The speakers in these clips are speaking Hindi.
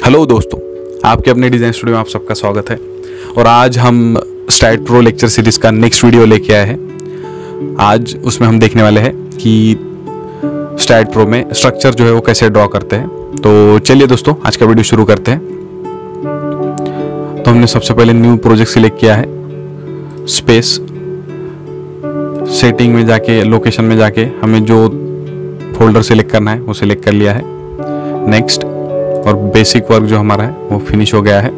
हेलो दोस्तों, आपके अपने डिज़ाइन स्टूडियो में आप सबका स्वागत है। और आज हम स्ट्राइड प्रो लेक्चर सीरीज़ का नेक्स्ट वीडियो लेके आए हैं। आज उसमें हम देखने वाले हैं कि स्ट्राइड प्रो में स्ट्रक्चर जो है वो कैसे ड्रॉ करते हैं। तो चलिए दोस्तों, आज का वीडियो शुरू करते हैं। तो हमने सबसे पहले न्यू प्रोजेक्ट सिलेक्ट किया है। स्पेस सेटिंग में जाके, लोकेशन में जाके हमें जो फोल्डर सिलेक्ट करना है वो सिलेक्ट कर लिया है। नेक्स्ट, और बेसिक वर्क जो हमारा है वो फिनिश हो गया है।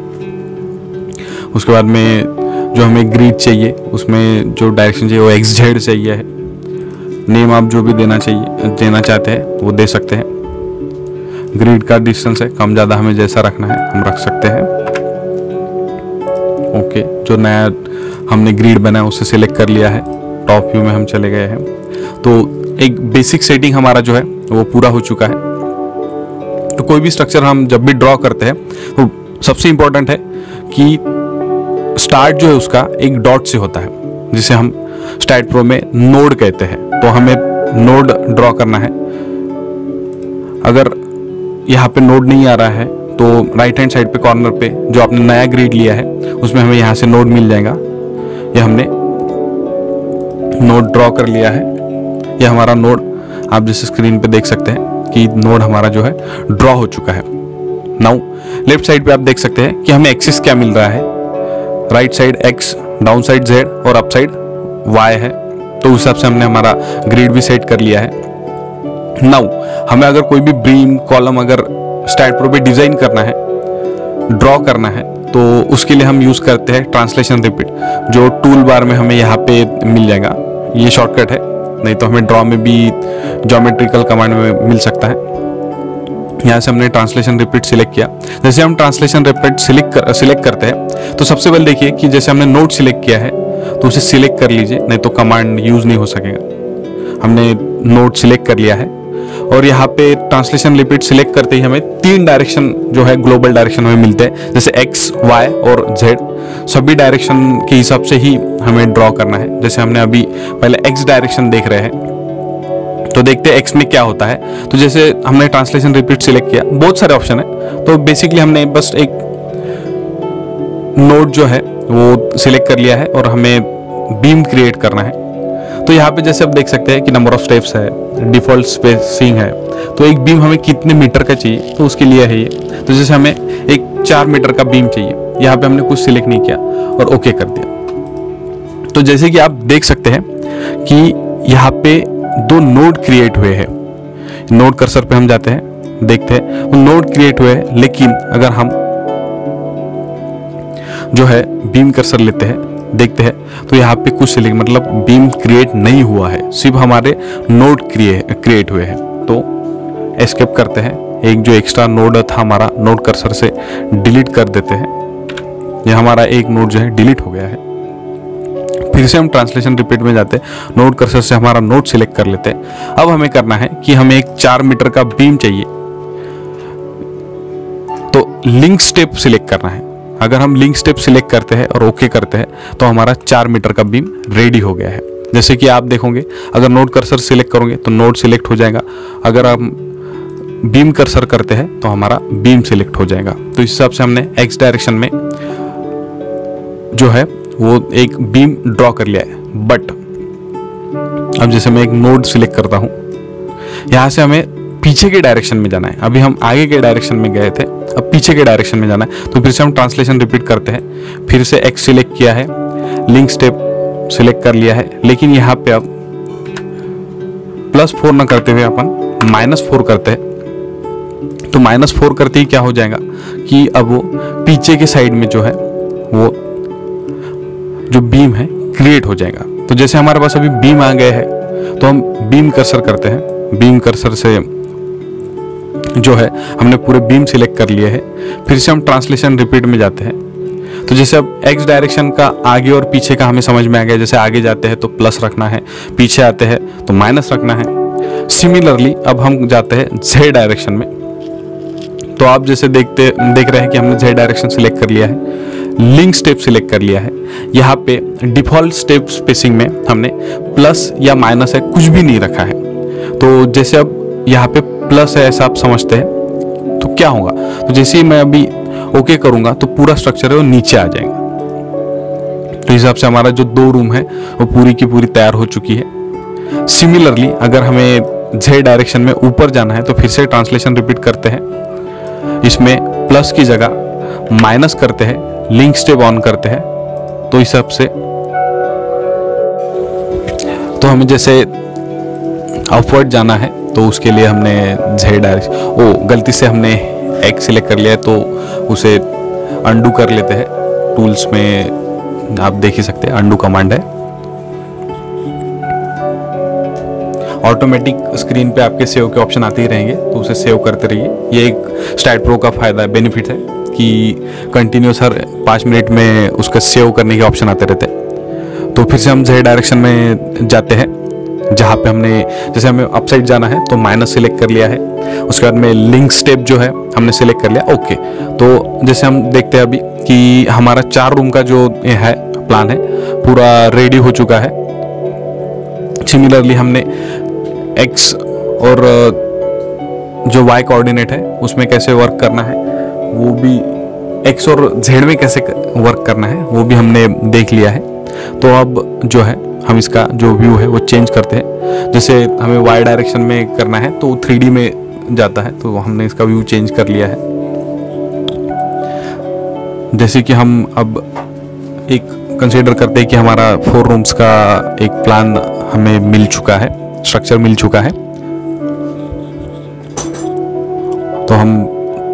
उसके बाद में जो हमें ग्रिड चाहिए, उसमें जो डायरेक्शन चाहिए वो XZ चाहिए है। नेम आप जो भी देना चाहते हैं वो दे सकते हैं। ग्रिड का डिस्टेंस है, कम ज़्यादा हमें जैसा रखना है हम रख सकते हैं। ओके, जो नया हमने ग्रिड बनाया उसे सिलेक्ट कर लिया है। टॉप व्यू में हम चले गए हैं। तो एक बेसिक सेटिंग हमारा जो है वो पूरा हो चुका है। तो कोई भी स्ट्रक्चर हम जब भी ड्रॉ करते हैं तो सबसे इंपॉर्टेंट है कि स्टार्ट जो है उसका एक डॉट से होता है, जिसे हम स्ट्राइड प्रो में नोड कहते हैं। तो हमें नोड ड्रॉ करना है। अगर यहाँ पे नोड नहीं आ रहा है तो राइट हैंड साइड पे कॉर्नर पे जो आपने नया ग्रिड लिया है उसमें हमें यहाँ से नोड मिल जाएगा। ये हमने नोड ड्रॉ कर लिया है। ये हमारा नोड आप जैसे स्क्रीन पे देख सकते हैं कि नोड हमारा जो है ड्रॉ हो चुका है। नाउ लेफ्ट साइड पे आप देख सकते हैं कि हमें एक्सिस क्या मिल रहा है। Right side X, down side Z और अप साइड Y है। तो उस हिसाब से हमने हमारा ग्रिड भी सेट कर लिया है। नाउ हमें अगर कोई भी बीम कॉलम अगर स्ट्राइड प्रो पे डिजाइन करना है, ड्रॉ करना है, तो उसके लिए हम यूज करते हैं ट्रांसलेशन रिपीट, जो टूल बार में हमें यहाँ पे मिल जाएगा। ये शॉर्टकट है, नहीं तो हमें ड्रॉ में भी ज्योमेट्रिकल कमांड में मिल सकता है। यहाँ से हमने ट्रांसलेशन रिपीट सिलेक्ट किया। जैसे हम ट्रांसलेशन रिपीट सिलेक्ट करते हैं तो सबसे पहले देखिए कि जैसे हमने नोड सिलेक्ट किया है तो उसे सिलेक्ट कर लीजिए, नहीं तो कमांड यूज नहीं हो सकेगा। हमने नोड सिलेक्ट कर लिया है और यहाँ पे ट्रांसलेशन रिपीट सिलेक्ट करते ही हमें 3 डायरेक्शन जो है ग्लोबल डायरेक्शन हमें मिलते हैं, जैसे X, Y और Z। सभी डायरेक्शन के हिसाब से ही हमें ड्रॉ करना है। जैसे हमने अभी पहले X डायरेक्शन देख रहे हैं, तो देखते हैं X में क्या होता है। तो जैसे हमने ट्रांसलेशन रिपीट सिलेक्ट किया, बहुत सारे ऑप्शन है। तो बेसिकली हमने बस एक नोड जो है वो सिलेक्ट कर लिया है और हमें बीम क्रिएट करना है। तो यहाँ पे जैसे आप देख सकते हैं कि नंबर ऑफ स्टेप्स है, डिफॉल्ट स्पेसिंग है। तो एक बीम हमें कितने मीटर का चाहिए तो उसके लिए है ये। तो जैसे हमें एक 4 मीटर का बीम चाहिए, यहाँ पे हमने कुछ सिलेक्ट नहीं किया और ओके कर दिया। तो जैसे कि आप देख सकते हैं कि यहाँ पे 2 नोड क्रिएट हुए हैं। नोड कर्सर पे हम जाते हैं, देखते हैं वो नोड क्रिएट हुए हैं। लेकिन अगर हम जो है बीम कर्सर लेते हैं, देखते हैं तो यहाँ पे कुछ सिलेक्ट मतलब बीम क्रिएट नहीं हुआ है, सिर्फ हमारे नोड क्रिएट हुए हैं। तो एस्केप करते हैं, एक जो एक्स्ट्रा नोड था हमारा नोड कर्सर से डिलीट कर देते हैं। ये हमारा एक नोड जो है डिलीट हो गया है। फिर से हम ट्रांसलेशन रिपीट में जाते हैं, नोड कर्सर से हमारा नोड सिलेक्ट कर लेते हैं। अब हमें करना है कि हमें एक 4 मीटर का बीम चाहिए, तो लिंक स्टेप सिलेक्ट करना है। अगर हम लिंक स्टेप सिलेक्ट करते हैं और ओके करते हैं तो हमारा 4 मीटर का बीम रेडी हो गया है। जैसे कि आप देखोगे, अगर नोड कर्सर सिलेक्ट करोगे तो नोड सिलेक्ट हो जाएगा। अगर हम बीम कर्सर करते हैं तो हमारा बीम सिलेक्ट हो जाएगा। तो इस हिसाब से हमने X डायरेक्शन में जो है वो एक बीम ड्रॉ कर लिया है। बट अब जैसे मैं एक नोड सिलेक्ट करता हूं, यहां से हमें पीछे के डायरेक्शन में जाना है। अभी हम आगे के डायरेक्शन में गए थे, अब पीछे के डायरेक्न में जाना है। तो फिर से हम ट्रांसलेशन रिपीट करते हैं। फिर से X सिलेक्ट किया है, लिंक स्टेप सिलेक्ट कर लिया है। लेकिन यहाँ पे अब +4 ना करते हुए अपन -4 करते हैं। तो -4 करते ही क्या हो जाएगा कि अब वो पीछे के साइड में जो है वो जो बीम है क्रिएट हो जाएगा। तो जैसे हमारे पास अभी बीम आ गए हैं तो हम बीम कर्सर करते हैं। बीम कर्सर से जो है हमने पूरे बीम सिलेक्ट कर लिए हैं। फिर से हम ट्रांसलेशन रिपीट में जाते हैं। तो जैसे अब X डायरेक्शन का आगे और पीछे का हमें समझ में आ गया। जैसे आगे जाते हैं तो प्लस रखना है, पीछे आते हैं तो माइनस रखना है। सिमिलरली अब हम जाते हैं Z डायरेक्शन में। तो आप जैसे देख रहे हैं कि हमने Z डायरेक्शन सिलेक्ट कर लिया है, लिंक स्टेप सिलेक्ट कर लिया है। यहाँ पे डिफॉल्ट स्टेप स्पेसिंग में हमने प्लस या माइनस है कुछ भी नहीं रखा है। तो जैसे अब यहाँ पे प्लस है ऐसा आप समझते हैं, तो क्या होगा, तो जैसे ही मैं अभी ओके करूंगा तो पूरा स्ट्रक्चर है वो नीचे आ जाएगा। तो इस हिसाब से हमारा जो 2 रूम है वो पूरी की पूरी तैयार हो चुकी है। सिमिलरली अगर हमें Z डायरेक्शन में ऊपर जाना है तो फिर से ट्रांसलेशन रिपीट करते हैं। इसमें प्लस की जगह माइनस करते हैं, लिंक स्टेप ऑन करते हैं। तो इस हिसाब से तो हमें जैसे अपवर्ड जाना है तो उसके लिए हमने Z डायरेक्शन, गलती से हमने X सिलेक्ट कर लिया है तो उसे अंडू कर लेते हैं। टूल्स में आप देख ही सकते हैं अंडू कमांड है। ऑटोमेटिक स्क्रीन पे आपके सेव के ऑप्शन आते ही रहेंगे तो उसे सेव करते रहिए। ये एक स्टाइड प्रो का फायदा है, बेनिफिट है कि कंटिन्यूस हर 5 मिनट में उसका सेव करने के ऑप्शन आते रहते हैं। तो फिर से हम Z डायरेक्शन में जाते हैं, जहाँ पे हमने जैसे हमें अप साइड जाना है तो माइनस सिलेक्ट कर लिया है। उसके बाद में लिंक स्टेप जो है हमने सिलेक्ट कर लिया, ओके। तो जैसे हम देखते हैं अभी कि हमारा 4 रूम का जो है प्लान है पूरा रेडी हो चुका है। सिमिलरली हमने X और जो Y कोऑर्डिनेट है उसमें कैसे वर्क करना है, वो भी X और Z में कैसे वर्क करना है वो भी हमने देख लिया है। तो अब जो है हम इसका जो व्यू है वो चेंज करते हैं। जैसे हमें Y डायरेक्शन में करना है तो 3D में जाता है, तो हमने इसका व्यू चेंज कर लिया है। जैसे कि हम अब एक कंसीडर करते हैं कि हमारा 4 रूम्स का एक प्लान हमें मिल चुका है, स्ट्रक्चर मिल चुका है। तो हम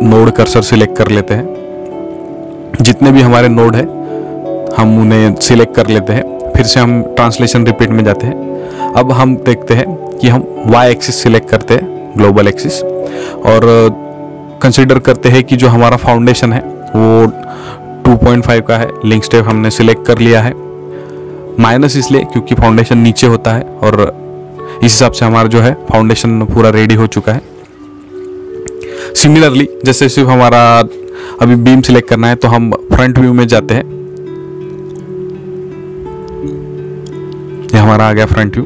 नोड कर्सर सिलेक्ट कर लेते हैं। जितने भी हमारे नोड है हम उन्हें सिलेक्ट कर लेते हैं। फिर से हम ट्रांसलेशन रिपीट में जाते हैं। अब हम देखते हैं कि हम Y एक्सिस सिलेक्ट करते हैं, ग्लोबल एक्सिस, और कंसीडर करते हैं कि जो हमारा फाउंडेशन है वो 2.5 का है। लिंक स्टेप हमने सिलेक्ट कर लिया है, माइनस इसलिए क्योंकि फाउंडेशन नीचे होता है, और इस हिसाब से हमारा जो है फाउंडेशन पूरा रेडी हो चुका है। सिमिलरली जैसे सिर्फ हमारा अभी बीम सिलेक्ट करना है तो हम फ्रंट व्यू में जाते हैं। ये हमारा आ गया फ्रंट व्यू,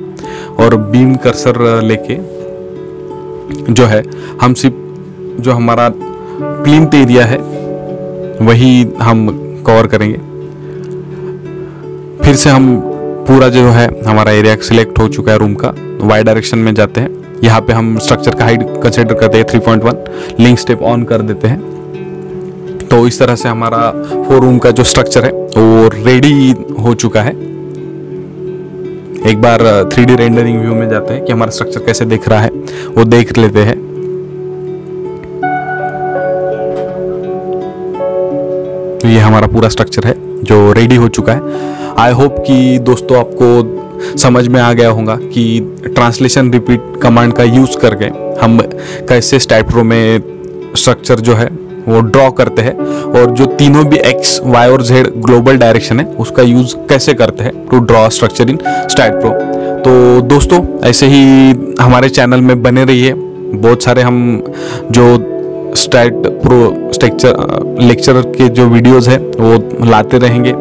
और बीम कर्सर लेके जो है हम सिर्फ जो हमारा प्लिंथ एरिया है वही हम कवर करेंगे। फिर से हम पूरा जो है हमारा एरिया सिलेक्ट हो चुका है रूम का। Y डायरेक्शन में जाते हैं, यहाँ पे हम स्ट्रक्चर का हाइट कंसीडर करते हैं 3.1, लिंक स्टेप ऑन कर देते हैं। तो इस तरह से हमारा 4 रूम का जो स्ट्रक्चर है वो रेडी हो चुका है। एक बार 3D रेंडरिंग व्यू में जाते हैं कि हमारा स्ट्रक्चर कैसे दिख रहा है वो देख लेते हैं। तो ये हमारा पूरा स्ट्रक्चर है जो रेडी हो चुका है। आई होप कि दोस्तों आपको समझ में आ गया होगा कि ट्रांसलेशन रिपीट कमांड का यूज़ करके हम कैसे स्टाइड प्रो में स्ट्रक्चर जो है वो ड्रॉ करते हैं, और जो तीनों भी X, Y और Z ग्लोबल डायरेक्शन है उसका यूज़ कैसे करते हैं to draw structure in Stride Pro. तो दोस्तों ऐसे ही हमारे चैनल में बने रहिए। बहुत सारे हम जो स्टाइड प्रो स्ट्रक्चर लेक्चर के जो वीडियोस है वो लाते रहेंगे।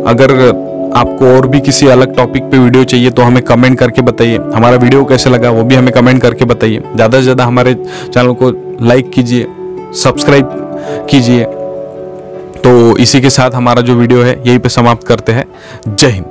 अगर आपको और भी किसी अलग टॉपिक पे वीडियो चाहिए तो हमें कमेंट करके बताइए। हमारा वीडियो कैसे लगा वो भी हमें कमेंट करके बताइए। ज़्यादा से ज़्यादा हमारे चैनल को लाइक कीजिए, सब्सक्राइब कीजिए। तो इसी के साथ हमारा जो वीडियो है यहीं पे समाप्त करते हैं। जय हिंद।